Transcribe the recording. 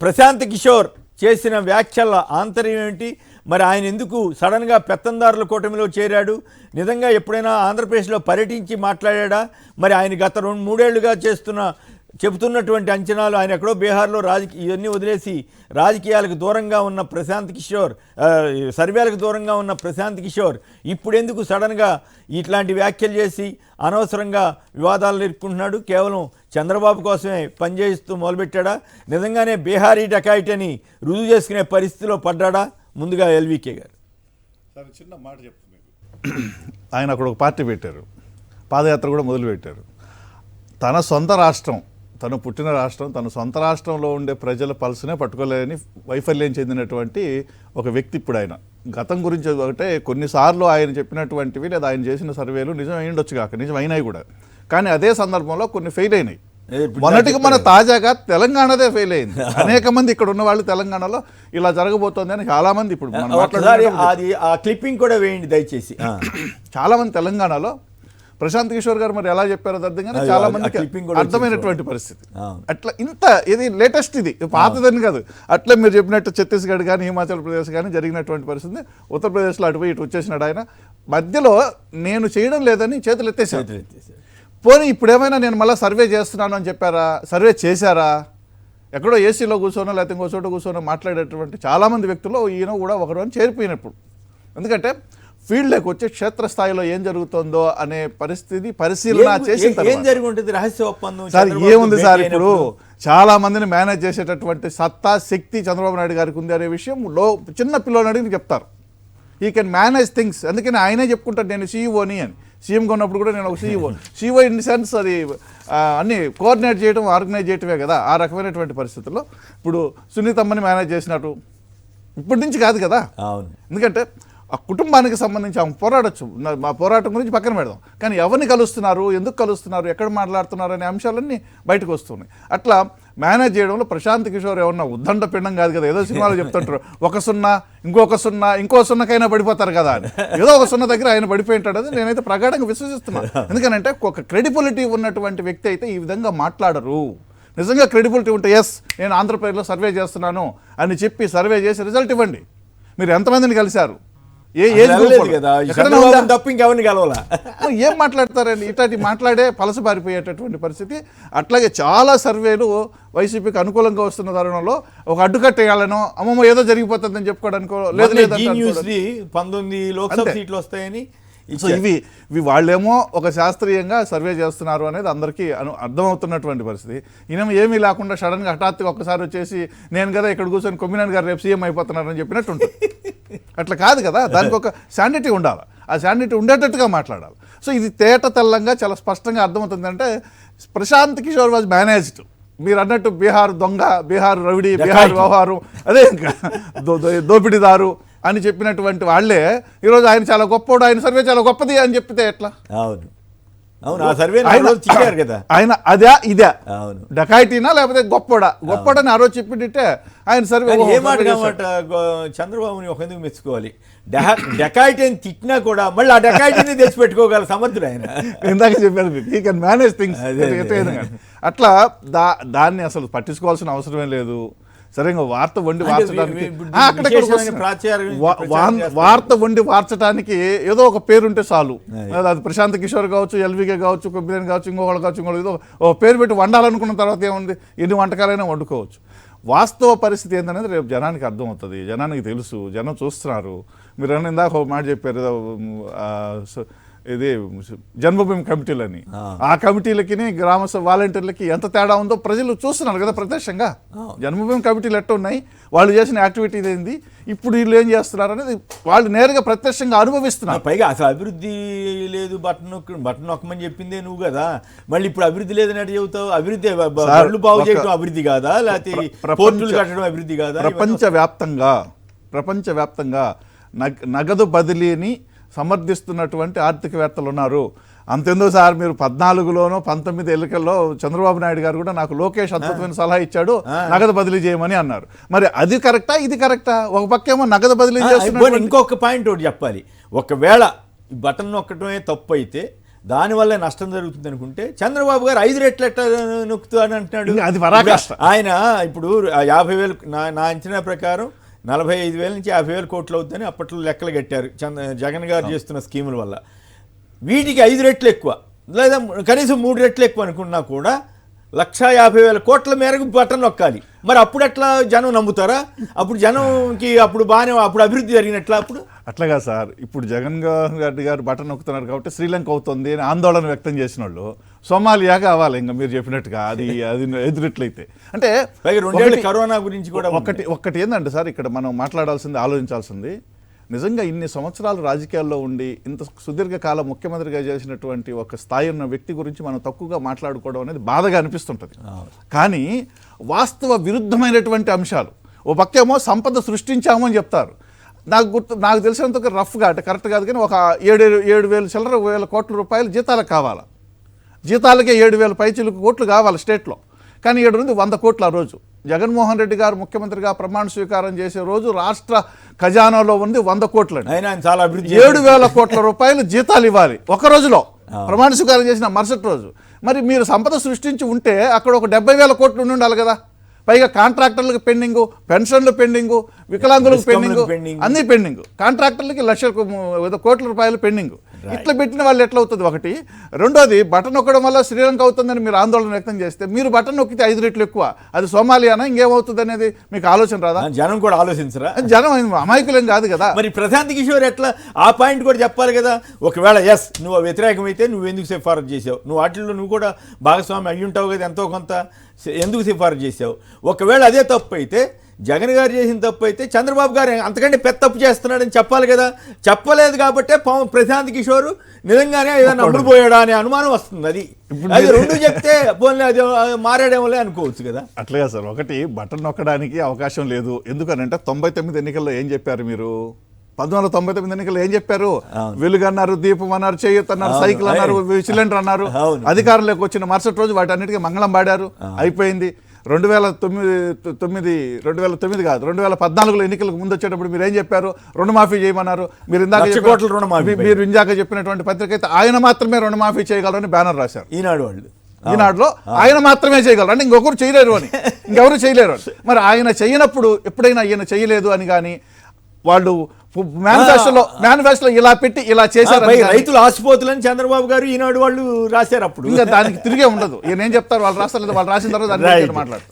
ప్రశాంత్ కిషోర్ చేసిన వ్యాఖ్యల ఆంతర్యం ఏంటి? మరి ఆయన ఎందుకు సడన్గా పెత్తందారుల కూటమిలో చేరాడు? నిజంగా ఎప్పుడైనా ఆంధ్రప్రదేశ్లో పర్యటించి మాట్లాడా? మరి ఆయన గత 2-3 ఏళ్లుగా చెబుతున్నటువంటి అంచనాలు, ఆయన ఎక్కడో బీహార్లో ఇవన్నీ వదిలేసి రాజకీయాలకు దూరంగా ఉన్న ప్రశాంత్ కిషోర్, సర్వేలకు దూరంగా ఉన్న ప్రశాంత్ కిషోర్ ఇప్పుడు ఎందుకు సడన్గా ఇట్లాంటి వ్యాఖ్యలు చేసి అనవసరంగా వివాదాలు ఎదుర్కొంటున్నాడు? కేవలం చంద్రబాబు కోసమే పనిచేస్తూ మొదలుపెట్టాడా? నిజంగానే బీహారీ డకాయిట్ అని రుజువు చేసుకునే పరిస్థితిలో పడ్డాడా? ముందుగా ఎల్వీకే గారు సరే, చిన్న మాట చెప్తున్నాను. ఆయన అక్కడ ఒక పార్టీ పెట్టారు, పాదయాత్ర కూడా మొదలుపెట్టారు. తన సొంత రాష్ట్రం, తను పుట్టిన రాష్ట్రం, తన సొంత రాష్ట్రంలో ఉండే ప్రజల పల్సునే పట్టుకోలేని వైఫల్యం చెందినటువంటి ఒక వ్యక్తి. ఇప్పుడు ఆయన గతం గురించి ఒకటే, కొన్నిసార్లు ఆయన చెప్పినటువంటివి లేదా ఆయన చేసిన సర్వేలు నిజం అయ్యుండొచ్చు కాక నిజం అయినాయి కూడా, కానీ అదే సందర్భంలో కొన్ని ఫెయిల్ అయినాయి. మొన్నటికి మన తాజాగా తెలంగాణదే ఫెయిల్ అయింది. అనేక మంది ఇక్కడ ఉన్న వాళ్ళు తెలంగాణలో ఇలా జరగబోతోంది అని చాలా మంది ఇప్పుడు ఆ క్లిప్పింగ్ కూడా వేయండి దయచేసి. చాలా మంది తెలంగాణలో ప్రశాంత్ కిషోర్ గారు మరి ఎలా చెప్పారో అర్థంగానే చాలా మందికి అర్థమైనటువంటి పరిస్థితి. అట్లా ఇది లేటెస్ట్, ఇది పాతదని కాదు. అట్లా మీరు చెప్పినట్టు ఛత్తీస్గఢ్ కానీ హిమాచల్ ప్రదేశ్ కానీ జరిగినటువంటి పరిస్థితి. ఉత్తరప్రదేశ్లో అటుపోయి ఇటు వచ్చేసినాడు ఆయన. మధ్యలో నేను చేయడం లేదని చేతులు ఎత్తేసాను. పోనీ ఇప్పుడు ఏమైనా నేను మళ్ళీ సర్వే చేస్తున్నాను అని చెప్పారా? సర్వే చేశారా? ఎక్కడో ఏసీలో కూర్చోనో లేకపోతే ఇంకో చోట కూర్చోనో మాట్లాడేటువంటి చాలామంది వ్యక్తులు ఈయన కూడా ఒకరు అని చేరిపోయినప్పుడు. ఎందుకంటే ఫీల్డ్లోకి వచ్చి క్షేత్రస్థాయిలో ఏం జరుగుతుందో అనే పరిస్థితి పరిశీలన చేసిన సార్ ఏముంది సార్, ఇప్పుడు చాలా మందిని మేనేజ్ చేసేటటువంటి సత్తా శక్తి చంద్రబాబు నాయుడు గారికి ఉంది అనే విషయం చిన్న పిల్లలు అడిగి చెప్తారు. ఈ కెన్ మేనేజ్ థింగ్స్. అందుకని ఆయనే చెప్పుకుంటాడు నేను సీఈఓని అని. సీఎంగా ఉన్నప్పుడు కూడా నేను ఒక సీఈఓ ఇన్ ది సెన్స్ అది అన్ని కోఆర్డినేట్ చేయడం, ఆర్గనైజ్ చేయటమే కదా. ఆ రకమైనటువంటి పరిస్థితుల్లో ఇప్పుడు సునీతమ్మని మేనేజ్ చేసినట్టు ఇప్పటి నుంచి కాదు కదా. ఎందుకంటే ఆ కుటుంబానికి సంబంధించి ఆమె పోరాడచ్చు, మా పోరాటం గురించి పక్కన పెడదాం, కానీ ఎవరిని కలుస్తున్నారు, ఎందుకు కలుస్తున్నారు, ఎక్కడ మాట్లాడుతున్నారు అనే అంశాలన్నీ బయటకు వస్తున్నాయి. అట్లా మేనేజ్ చేయడంలో ప్రశాంత్ కిషోర్ ఏమన్నా ఉద్దండ పిండం కాదు కదా. ఏదో సినిమాలో చెప్తుంటారు, 1 సున్నా ఇంకో సున్నకైనా పడిపోతారు కదా అని. ఏదో 1 సున్నా దగ్గర ఆయన పడిపోయి ఉంటాడు. అది నేనైతే ప్రగాఢంగా విశ్వసిస్తున్నాను. ఎందుకంటే ఒక క్రెడిబిలిటీ ఉన్నటువంటి వ్యక్తి అయితే ఈ విధంగా మాట్లాడరు. నిజంగా క్రెడిబిలిటీ ఉంటే ఎస్ నేను ఆంధ్రప్రదేశ్లో సర్వే చేస్తున్నాను అని చెప్పి సర్వే చేసి రిజల్ట్ ఇవ్వండి. మీరు ఎంతమందిని కలిశారు, ఏం మాట్లాడతారండి? ఇట్లాంటి మాట్లాడే పలసబారిపోయేటటువంటి పరిస్థితి. అట్లాగే చాలా సర్వేలు వైసీపీకి అనుకూలంగా వస్తున్న తరుణంలో ఒక అడ్డుకట్టేయాలనో అమ్మమ్మ ఏదో జరిగిపోతుందని చెప్పుకోవడానికో లేదు 19 లోక్సభ సీట్లు వస్తాయని. సో ఇవి వాళ్ళేమో ఒక శాస్త్రీయంగా సర్వే చేస్తున్నారు అనేది అందరికీ అర్థమవుతున్నటువంటి పరిస్థితి. ఈయన ఏమీ లేకుండా సడన్గా హఠాత్తుగా ఒక్కసారి వచ్చేసి నేను కదా ఇక్కడ కూర్చొని కొమ్మినేని గారు రేపు సీఎం అయిపోతున్నారని చెప్పినట్టు ఉంటుంది. అట్లా కాదు కదా. దానికి ఒక శానిటీ ఉండాలి. ఆ శానిటీ ఉండేటట్టుగా మాట్లాడాలి. సో ఇది తేట తెల్లంగా చాలా స్పష్టంగా అర్థమవుతుంది. అంటే ప్రశాంత్ కిషోర్ వాజ్ మేనేజ్డ్. మీరు అన్నట్టు బీహార్ దొంగ, బీహార్ రౌడీ, బీహార్ వ్యవహారం, అదే ఇంకా దోపిడీదారు అని చెప్పినటువంటి వాళ్ళే ఈరోజు ఆయన చాలా గొప్పోడు, ఆయన సర్వే చాలా గొప్పది అని చెప్పితే ఎట్లా? ఆయన అదే ఇదే డకాయిటీనా లేకపోతే గొప్పోడని ఆ రోజు చెప్పినట్టే ఆయన సర్వే. చంద్రబాబుని ఒక ఎందుకు మెచ్చుకోవాలి, డకాయిటీ అని తిట్టినా కూడా మళ్ళీ ఆ డకాయిటీని తెచ్చిపెట్టుకోగల సమర్థుడు ఆయన. ఇందాక చెప్పాను మీకు, హీ కెన్ మేనేజ్ థింగ్స్. అట్లా దాన్ని అసలు పట్టించుకోవాల్సిన అవసరమే లేదు. సరిగ్గా వార్త వండి వార్చడానికి ఏదో ఒక పేరుంటే చాలు. అది ప్రశాంత్ కిషోర్ కావచ్చు, ఎల్వీకే కావచ్చు, కొబ్బినేని కావచ్చు, ఇంకొకళ్ళు కావచ్చు, ఇంకొకళ్ళు ఏదో ఓ పేరు పెట్టి వండాలనుకున్న తర్వాత ఏముంది, ఎన్ని వంటకాలైనా వండుకోవచ్చు. వాస్తవ పరిస్థితి ఏంటనేది రేపు జనానికి అర్థమవుతుంది. జనానికి తెలుసు, జనం చూస్తున్నారు. మీరు అన్న ఇందాక ఒక మాట చెప్పారు, ఇది జన్మభూమి కమిటీలని. ఆ కమిటీలకి గ్రామ వాలంటీర్లకి ఎంత తేడా ఉందో ప్రజలు చూస్తున్నారు కదా ప్రత్యక్షంగా. జన్మభూమి కమిటీలు ఎట్లా ఉన్నాయి, వాళ్ళు చేసిన యాక్టివిటీ ఏంది, ఇప్పుడు వీళ్ళు ఏం చేస్తున్నారు అనేది వాళ్ళు నేరుగా ప్రత్యక్షంగా అనుభవిస్తున్నారు. పైగా అసలు అభివృద్ధి లేదు, బటన్ నొక్కమని చెప్పిందే నువ్వు కదా, మళ్ళీ ఇప్పుడు అభివృద్ధి లేదని చెబుతావు. అభివృద్ధి బాగు చేయడం అభివృద్ధి కాదా, లేకపోతే పోర్టులు కట్టడం అభివృద్ధి కాదా? ప్రపంచవ్యాప్తంగా నగదు బదిలీని సమర్థిస్తున్నటువంటి ఆర్థికవేత్తలు ఉన్నారు. అంతెందుకు సార్, మీరు 14లోనో 19 ఎన్నికల్లో చంద్రబాబు నాయుడు గారు కూడా నాకు లోకేష్ అద్భుతమైన సలహా ఇచ్చాడు, నగదు బదిలీ చేయమని అన్నారు. మరి అది కరెక్టా, ఇది కరెక్టా? ఒక పక్కేమో నగదు బదిలీ చేస్తున్నారు. ఇంకొక పాయింట్ ఒకటి చెప్పాలి, ఒకవేళ బటన్ నొక్కటమే తప్పు అయితే దానివల్ల నష్టం జరుగుతుంది అనుకుంటే చంద్రబాబు గారు 5 రెట్లు ఎట్లా నొక్కుతూ అని అంటున్నాడు. ఇంకా అది పరాకాష్ట. ఆయన ఇప్పుడు 50,000 నా అంచనా ప్రకారం 45,000 నుంచి 50,000 కోట్లు అవుతుందని అప్పట్లో లెక్కలు కట్టారు జగన్ గారు చేస్తున్న స్కీముల వల్ల. వీటికి 5 రెట్లు ఎక్కువ లేదా కనీసం 3 రెట్లు ఎక్కువ అనుకున్నా కూడా 150,000 కోట్ల మేరకు బటన్ నొక్కాలి. మరి అప్పుడు ఎట్లా జనం నమ్ముతారా? అప్పుడు జనంకి అప్పుడు బాగానే అప్పుడు అభివృద్ధి జరిగినట్లా అప్పుడు అట్లాగా సార్. ఇప్పుడు జగన్ రెడ్డి గారు బటన్ నొక్కుతున్నారు కాబట్టి శ్రీలంక అవుతుంది అని ఆందోళన వ్యక్తం చేసిన వాళ్ళు సోమాలియా కావాలి ఇంకా మీరు చెప్పినట్టుగా అది ఎదురెట్లయితే. అంటే పైగా 2 ఏళ్ళు కరోనా గురించి కూడా ఒక్కటి ఏంటంటే సార్ ఇక్కడ మనం మాట్లాడాల్సింది ఆలోచించాల్సింది నిజంగా ఇన్ని సంవత్సరాలు రాజకీయాల్లో ఉండి ఇంత సుదీర్ఘకాలం ముఖ్యమంత్రిగా చేసినటువంటి ఒక స్థాయి ఉన్న వ్యక్తి గురించి మనం తక్కువగా మాట్లాడుకోవడం అనేది బాధగా అనిపిస్తుంటుంది. కానీ వాస్తవ విరుద్ధమైనటువంటి అంశాలు ఓ పక్కేమో సంపద సృష్టించాము అని చెప్తారు. నాకు తెలిసినంత రఫ్గా అంటే కరెక్ట్ కాదు కానీ ఒక 7,000 చిల్లర వేల కోట్ల రూపాయలు జీతాలకు కావాలా, జీతాలకే 7,000 పైచిలకు కోట్లు కావాలి స్టేట్లో. కానీ 7 నుండి 100 కోట్లు ఆ రోజు జగన్మోహన్ రెడ్డి గారు ముఖ్యమంత్రిగా ప్రమాణ స్వీకారం చేసే రోజు రాష్ట్ర ఖజానాలో ఉంది 100 కోట్లు. 7,000 కోట్ల రూపాయలు జీతాలు ఇవ్వాలి ఒక రోజులో ప్రమాణ స్వీకారం చేసిన మరుసటి రోజు. మరి మీరు సంపద సృష్టించి ఉంటే అక్కడ ఒక 70,000 కోట్లు ఉండి ఉండాలి కదా. పైగా కాంట్రాక్టర్లకు పెండింగు, పెన్షన్లు పెండింగు, వికలాంగులకు పెండింగు, అన్నీ పెండింగు, కాంట్రాక్టర్లకి 1,00,000 కోట్ల రూపాయలు పెండింగు. ఇట్లా పెట్టిన వాళ్ళు ఎట్లా అవుతుంది ఒకటి. రెండోది బటన్ నొక్కడం వల్ల శ్రీలంక అవుతుందని మీరు ఆందోళన వ్యక్తం చేస్తే మీరు బటన్ నొక్కితే 5 రెట్లు ఎక్కువ. అది సోమాలియానా ఇంకేమవుతుంది అనేది మీకు ఆలోచన రాదా? జనం కూడా ఆలోచించరా? జనం అమాయకులేం కాదు కదా. మరి ప్రశాంత్ కిషోర్ ఎట్లా ఆ పాయింట్ కూడా చెప్పాలి కదా. ఒకవేళ నువ్వు వ్యతిరేకమైతే నువ్వు ఎందుకు సిఫారసు చేసావు, నువ్వు వాటిల్లో నువ్వు కూడా భాగస్వామి అయ్యి ఉంటావు కదా, ఎంతో కొంత ఎందుకు సిఫారసు చేసావు? ఒకవేళ అదే తప్పు అయితే జగన్ గారు చేసిన తప్పు అయితే చంద్రబాబు గారు అంతకంటే పెద్ద తప్పు చేస్తున్నాడని చెప్పాలి కదా. చెప్పలేదు కాబట్టే ప్రశాంత్ కిషోర్ నిజంగానే ఏదైనా అమ్ముడుపోయాడా అనే అనుమానం వస్తుంది. అది 2 చెప్తే పోనీ అది మారాడేమోలే అనుకోవచ్చు కదా. అట్లాగా సార్. ఒకటి బటన్ నొక్కడానికి అవకాశం లేదు. ఎందుకనంటే 99 ఎన్నికల్లో ఏం చెప్పారు మీరు? 1999 ఎన్నికల్లో ఏం చెప్పారు? వెలుగు అన్నారు, దీపం అన్నారు, చేయూత అన్నారు, సైకిల్ అన్నారు, సిలిండర్ అన్నారు. అధికారంలోకి వచ్చిన మరుసటి రోజు వాటి అన్నిటికీ మంగళం పాడారు, అయిపోయింది. 2009 కాదు 2014లో ఎన్నికలకు ముందు వచ్చేటప్పుడు మీరు ఏం చెప్పారు? రుణమాఫీ చేయమన్నారు. మీరు ఇందాక చెప్పినటువంటి పత్రిక అయితే ఆయన మాత్రమే రుణమాఫీ చేయగలరని బ్యానర్ రాశారు. ఈనాడులో ఆయన మాత్రమే చేయగలరు అంటే ఇంకొకరు చేయలేరు అని, ఇంకెవరు చేయలేరు అని. మరి ఆయన చేయనప్పుడు ఎప్పుడైనా ఈయన చేయలేదు అని కానీ వాళ్ళు మేనిఫెస్టోలో ఇలా పెట్టి ఇలా చేశారు. రైతులు ఆశపోతులని చంద్రబాబు గారు ఈనాడు వాళ్ళు రాశారు. అప్పుడు ఇంకా దానికి తిరిగే ఉండదు. ఈయన ఏం చెప్తారు? వాళ్ళు రాస్తారు లేదా వాళ్ళు రాసిన తర్వాత మాట్లాడతారు.